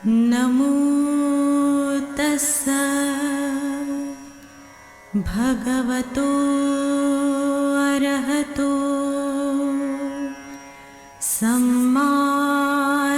नमो तस्सा भगवतो अरहतो सम्मा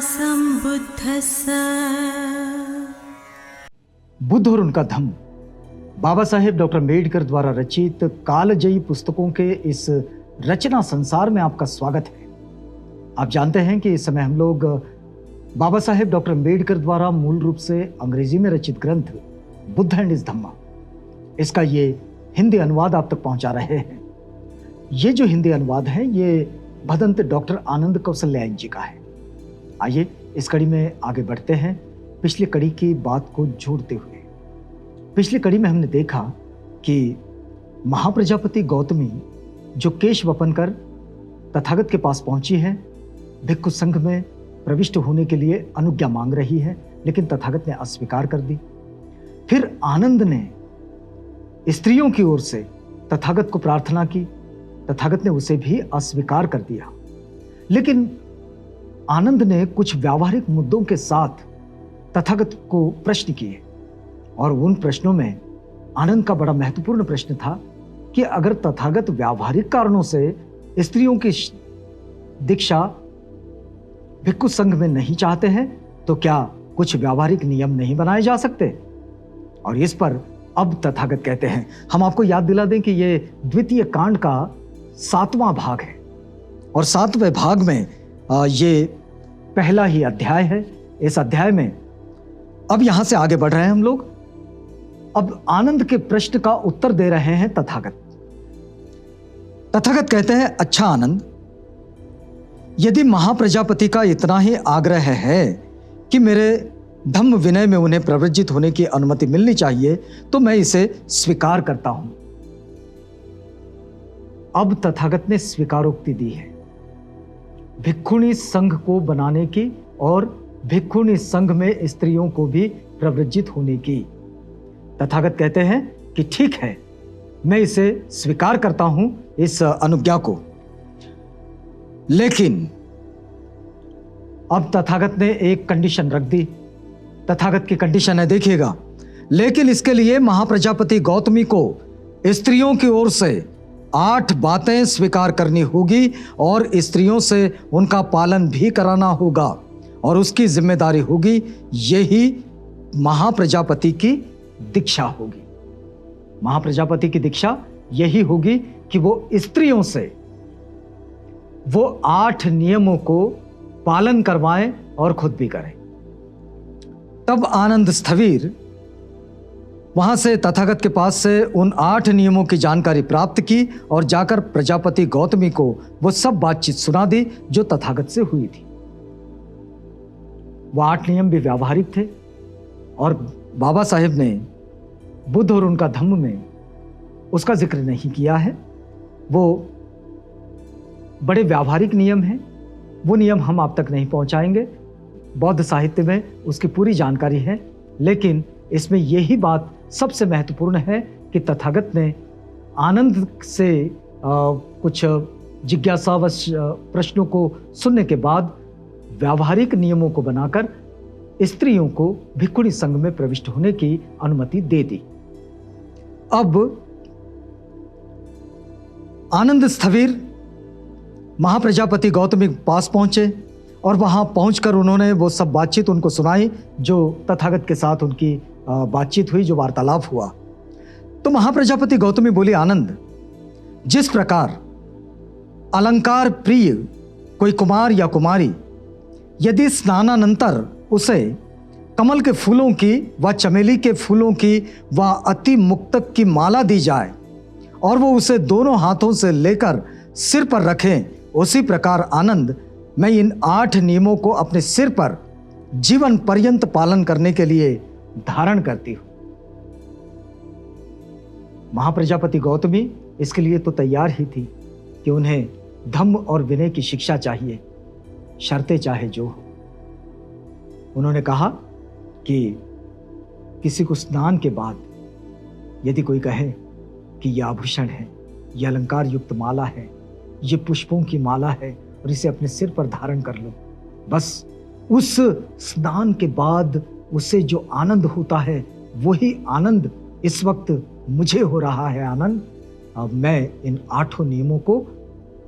संबुद्धस्सा। बुद्ध और उनका धम्म बाबा साहेब डॉक्टर अम्बेडकर द्वारा रचित कालजयी पुस्तकों के इस रचना संसार में आपका स्वागत है। आप जानते हैं कि इस समय हम लोग बाबा साहेब डॉक्टर अम्बेडकर द्वारा मूल रूप से अंग्रेजी में रचित ग्रंथ बुद्ध एंड हिज धम्मा, इसका ये हिंदी अनुवाद आप तक पहुंचा रहे हैं। ये जो हिंदी अनुवाद है ये भदंत डॉक्टर आनंद कौशल्यायन जी का है। आइए इस कड़ी में आगे बढ़ते हैं, पिछली कड़ी की बात को जोड़ते हुए। पिछली कड़ी में हमने देखा कि महाप्रजापति गौतमी जो केश वपन कर तथागत के पास पहुंची है, भिक्षु संघ में प्रविष्ट होने के लिए अनुज्ञा मांग रही है, लेकिन तथागत ने अस्वीकार कर दी। फिर आनंद ने स्त्रियों की ओर से तथागत को प्रार्थना की, तथागत ने उसे भी अस्वीकार कर दिया। लेकिन आनंद ने कुछ व्यावहारिक मुद्दों के साथ तथागत को प्रश्न किए, और उन प्रश्नों में आनंद का बड़ा महत्वपूर्ण प्रश्न था कि अगर तथागत व्यावहारिक कारणों से स्त्रियों की दीक्षा भिक्षु संघ में नहीं चाहते हैं तो क्या कुछ व्यावहारिक नियम नहीं बनाए जा सकते। और इस पर अब तथागत कहते हैं, हम आपको याद दिला दें कि ये द्वितीय कांड का 7वां भाग है, और 7वें भाग में ये पहला ही अध्याय है। इस अध्याय में अब यहां से आगे बढ़ रहे हैं हम लोग। अब आनंद के प्रश्न का उत्तर दे रहे हैं तथागत। तथागत कहते हैं, अच्छा आनंद, यदि महाप्रजापति का इतना ही आग्रह है कि मेरे धम्म विनय में उन्हें प्रवृज्जित होने की अनुमति मिलनी चाहिए तो मैं इसे स्वीकार करता हूं। अब तथागत ने स्वीकारोक्ति दी है भिक्षुणी संघ को बनाने की और भिक्षुणी संघ में स्त्रियों को भी प्रवृज्जित होने की। तथागत कहते हैं कि ठीक है, मैं इसे स्वीकार करता हूं, इस अनुज्ञा को। लेकिन अब तथागत ने एक कंडीशन रख दी। तथागत की कंडीशन है, देखिएगा, लेकिन इसके लिए महाप्रजापति गौतमी को स्त्रियों की ओर से 8 बातें स्वीकार करनी होगी और स्त्रियों से उनका पालन भी कराना होगा, और उसकी जिम्मेदारी होगी, यही महाप्रजापति की दीक्षा होगी। महाप्रजापति की दीक्षा यही होगी कि वो स्त्रियों से वो 8 नियमों को पालन करवाएं और खुद भी करें। तब आनंद स्थविर वहां से तथागत के पास से उन 8 नियमों की जानकारी प्राप्त की और जाकर प्रजापति गौतमी को वो सब बातचीत सुना दी जो तथागत से हुई थी। वो 8 नियम भी व्यावहारिक थे, और बाबा साहेब ने बुद्ध और उनका धम्म में उसका जिक्र नहीं किया है। वो बड़े व्यावहारिक नियम हैं, वो नियम हम आप तक नहीं पहुंचाएंगे। बौद्ध साहित्य में उसकी पूरी जानकारी है, लेकिन इसमें यही बात सबसे महत्वपूर्ण है कि तथागत ने आनंद से कुछ जिज्ञासावश प्रश्नों को सुनने के बाद व्यावहारिक नियमों को बनाकर स्त्रियों को भिक्षुणी संघ में प्रविष्ट होने की अनुमति दे दी। अब आनंद स्थविर महाप्रजापति गौतमी के पास पहुंचे, और वहां पहुंचकर उन्होंने वो सब बातचीत उनको सुनाई जो तथागत के साथ उनकी बातचीत हुई, जो वार्तालाप हुआ। तो महाप्रजापति गौतमी बोली, आनंद, जिस प्रकार अलंकार प्रिय कोई कुमार या कुमारी यदि स्नानानंतर उसे कमल के फूलों की व चमेली के फूलों की व अति मुक्तक की माला दी जाए और वो उसे दोनों हाथों से लेकर सिर पर रखें, उसी प्रकार आनंद, मैं इन 8 नियमों को अपने सिर पर जीवन पर्यंत पालन करने के लिए धारण करती हूं। महाप्रजापति गौतमी इसके लिए तो तैयार ही थी कि उन्हें धम्म और विनय की शिक्षा चाहिए, शर्तें चाहे जो हो। उन्होंने कहा कि किसी को स्नान के बाद यदि कोई कहे कि यह आभूषण है, यह अलंकार युक्त माला है, ये पुष्पों की माला है और इसे अपने सिर पर धारण कर लो, बस उस स्नान के बाद उसे जो आनंद होता है वही आनंद इस वक्त मुझे हो रहा है आनंद। अब मैं इन 8 नियमों को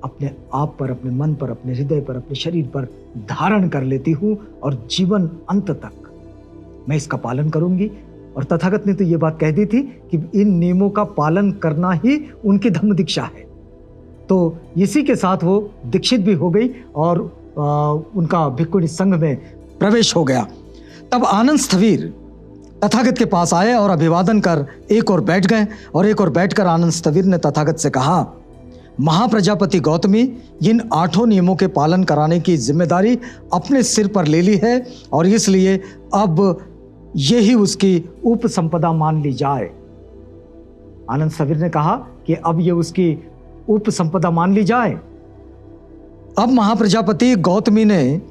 अपने आप पर, अपने मन पर, अपने हृदय पर, अपने शरीर पर धारण कर लेती हूँ और जीवन अंत तक मैं इसका पालन करूंगी। और तथागत ने तो ये बात कह दी थी कि इन नियमों का पालन करना ही उनकी धम्म दीक्षा है। तो इसी के साथ वो दीक्षित भी हो गई और उनका भिक्खुणी संघ में प्रवेश हो गया। तब आनंद स्थविर तथागत के पास आए और अभिवादन कर एक और बैठ गए। और एक और बैठकर आनंद स्थविर ने तथागत से कहा, महाप्रजापति गौतमी, इन 8 नियमों के पालन कराने की जिम्मेदारी अपने सिर पर ले ली है और इसलिए अब यही उसकी उपसंपदा मान ली जाए। आनंद स्थविर ने कहा कि अब ये उसकी उपसंपदा मान ली जाए। अब महाप्रजापति गौतमी ने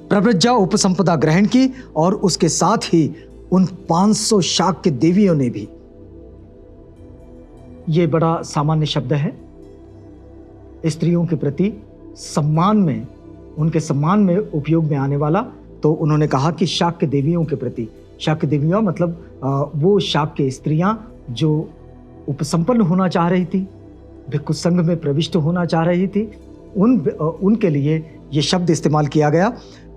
प्रव्रजा उपसंपदा ग्रहण की और उसके साथ ही उन 500 शाक्य देवियों ने भी। ये बड़ा सामान्य शब्द है, स्त्रियों के प्रति सम्मान में, उनके सम्मान में उपयोग में आने वाला। तो उन्होंने कहा कि शाक्य देवियों के प्रति, शाक्य देवियां मतलब वो शाक्य स्त्रियां जो उपसंपन्न होना चाह रही थी, भिक्खु संघ में प्रविष्ट होना चाह रही थी, उनके लिए ये शब्द इस्तेमाल किया गया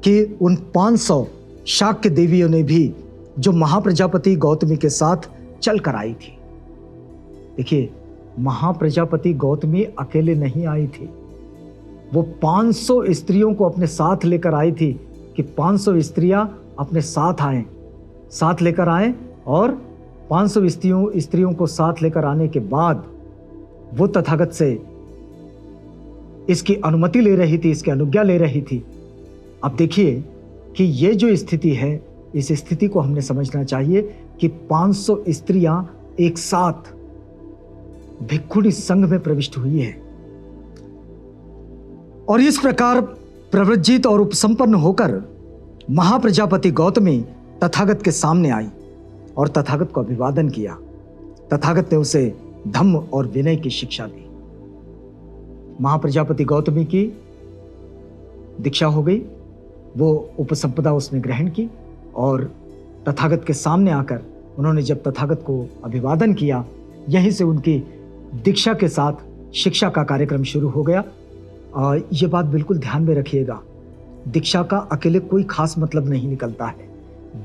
कि उन 500 शाक्य देवियों ने भी जो महाप्रजापति गौतमी के साथ चल कर आई थी। देखिए, महाप्रजापति गौतमी अकेले नहीं आई थी, वो 500 स्त्रियों को अपने साथ लेकर आई थी कि 500 स्त्रियां अपने साथ लेकर आए। और 500 स्त्रियों को साथ लेकर आने के बाद वो तथागत से इसकी अनुमति ले रही थी, इसकी अनुज्ञा ले रही थी। अब देखिए कि ये जो स्थिति है, इस स्थिति को हमने समझना चाहिए कि 500 स्त्रियां एक साथ भिक्खुणी संघ में प्रविष्ट हुई है और इस प्रकार प्रव्रजित और उपसंपन्न होकर महाप्रजापति गौतमी तथागत के सामने आई और तथागत को अभिवादन किया। तथागत ने उसे धम्म और विनय की शिक्षा दी। महाप्रजापति गौतमी की दीक्षा हो गई, वो उपसंपदा उसने ग्रहण की और तथागत के सामने आकर उन्होंने जब तथागत को अभिवादन किया, यहीं से उनकी दीक्षा के साथ शिक्षा का कार्यक्रम शुरू हो गया। ये बात बिल्कुल ध्यान में रखिएगा, दीक्षा का अकेले कोई खास मतलब नहीं निकलता है।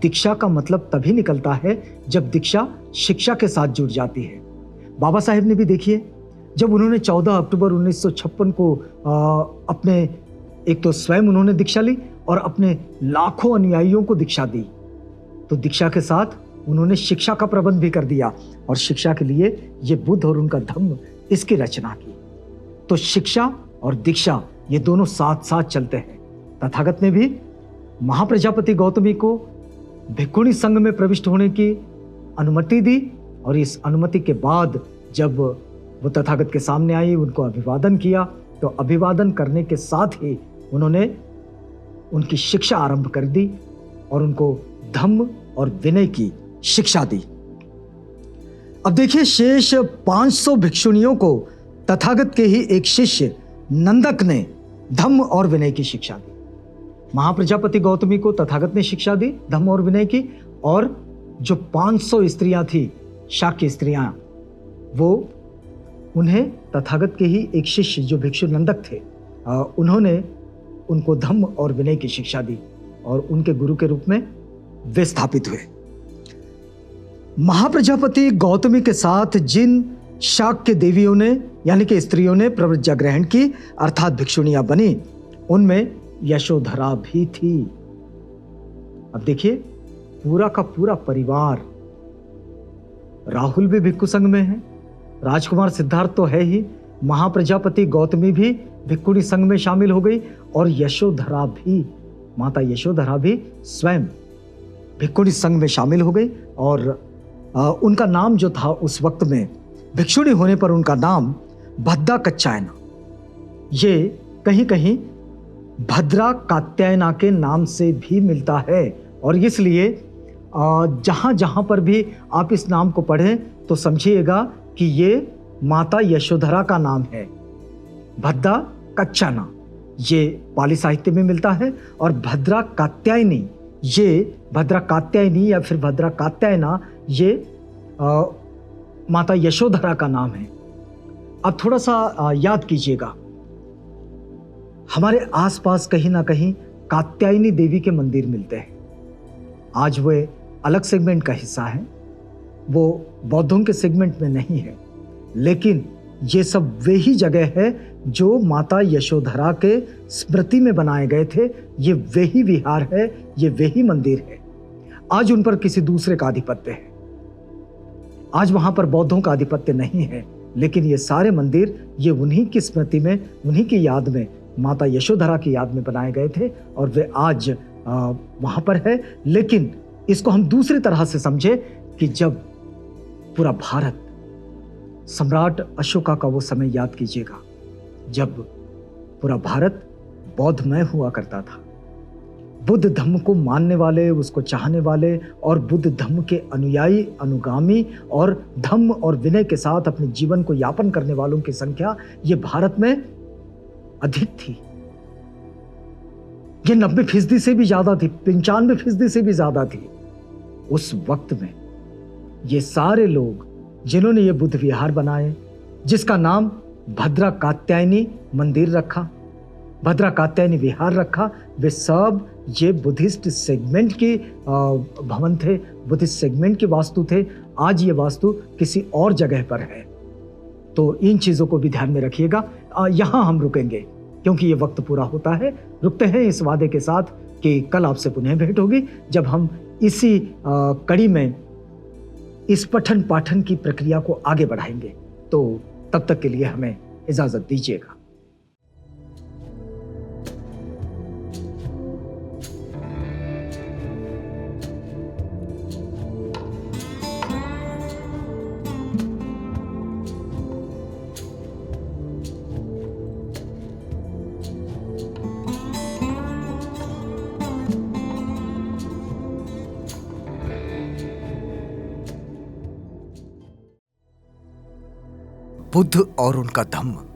दीक्षा का मतलब तभी निकलता है जब दीक्षा शिक्षा के साथ जुड़ जाती है। बाबा साहेब ने भी देखिए, जब उन्होंने 14 अक्टूबर 1956 को अपने एक तो स्वयं उन्होंने दीक्षा ली और अपने लाखों अनुयायियों को दीक्षा दी, तो दीक्षा के साथ उन्होंने शिक्षा का प्रबंध भी कर दिया और शिक्षा के लिए ये बुद्ध और उनका धम्म इसकी रचना की। तो शिक्षा और दीक्षा ये दोनों साथ साथ चलते हैं। तथागत ने भी महाप्रजापति गौतमी को भिक्खुणी संघ में प्रविष्ट होने की अनुमति दी और इस अनुमति के बाद जब वो तथागत के सामने आई, उनको अभिवादन किया, तो अभिवादन करने के साथ ही उन्होंने उनकी शिक्षा आरंभ कर दी और उनको धम्म और विनय की शिक्षा दी। अब देखिए, शेष 500 भिक्षुणियों को तथागत के ही एक शिष्य नंदक ने धम्म और विनय की शिक्षा दी। महाप्रजापति गौतमी को तथागत ने शिक्षा दी धम्म और विनय की, और जो 500 स्त्रियां थी, शाक्य स्त्रियां, वो उन्हें तथागत के ही एक शिष्य जो भिक्षु नंदक थे, उन्होंने उनको धम्म और विनय की शिक्षा दी और उनके गुरु के रूप में वे स्थापित हुए। महाप्रजापति गौतमी के साथ जिन शाक्य देवियों ने यानी कि स्त्रियों ने प्रव्रजा ग्रहण की अर्थात भिक्षुणियां बनी, उनमें यशोधरा भी थी। अब देखिए, पूरा का पूरा परिवार, राहुल भी भिक्खु संघ में है, राजकुमार सिद्धार्थ तो है ही, महाप्रजापति गौतमी भी भिक्खुणी संघ में शामिल हो गई और यशोधरा भी, माता यशोधरा भी स्वयं भिक्खुणी संघ में शामिल हो गई। और उनका नाम जो था उस वक्त में भिक्षुणी होने पर उनका नाम भद्दा कच्चायना, ये कहीं कहीं भद्रा कात्यायना के नाम से भी मिलता है। और इसलिए जहाँ जहाँ पर भी आप इस नाम को पढ़ें तो समझिएगा कि ये माता यशोधरा का नाम है, भद्दा कच्चायना। ये पाली साहित्य में मिलता है, और भद्रा कात्यायनी, ये भद्रा कात्यायनी या फिर भद्रा कात्यायना, ये माता यशोधरा का नाम है। अब थोड़ा सा याद कीजिएगा, हमारे आसपास कहीं ना कहीं कात्यायनी देवी के मंदिर मिलते हैं। आज वे अलग सेगमेंट का हिस्सा है, वो बौद्धों के सेगमेंट में नहीं है, लेकिन ये सब वही जगह है जो माता यशोधरा के स्मृति में बनाए गए थे। ये वही विहार है, ये वही मंदिर है। आज उन पर किसी दूसरे का आधिपत्य है, आज वहां पर बौद्धों का आधिपत्य नहीं है, लेकिन ये सारे मंदिर ये उन्हीं की स्मृति में, उन्हीं की याद में, माता यशोधरा की याद में बनाए गए थे, और वे आज वहां पर है। लेकिन इसको हम दूसरी तरह से समझे कि जब पूरा भारत, सम्राट अशोका का वो समय याद कीजिएगा जब पूरा भारत बौद्धमय हुआ करता था। बुद्ध धर्म को मानने वाले, उसको चाहने वाले और बुद्ध धर्म के अनुयायी, अनुगामी और धम्म और विनय के साथ अपने जीवन को यापन करने वालों की संख्या ये भारत में अधिक थी। ये 90% से भी ज्यादा थी, 95% से भी ज्यादा थी। उस वक्त में ये सारे लोग जिन्होंने ये बुद्ध विहार बनाए, जिसका नाम भद्रा कात्यायनी मंदिर रखा, भद्रा कात्यायनी विहार रखा, वे सब ये बुद्धिस्ट सेगमेंट के भवन थे, बुद्धिस्ट सेगमेंट की वास्तु थे। आज ये वास्तु किसी और जगह पर है। तो इन चीजों को भी ध्यान में रखिएगा। यहां हम रुकेंगे क्योंकि ये वक्त पूरा होता है। रुकते हैं इस वादे के साथ कि कल आपसे पुनः भेंट होगी, जब हम इसी कड़ी में इस पठन पाठन की प्रक्रिया को आगे बढ़ाएंगे। तो तब तक के लिए हमें इजाजत दीजिएगा। बुद्ध और उनका धम्म।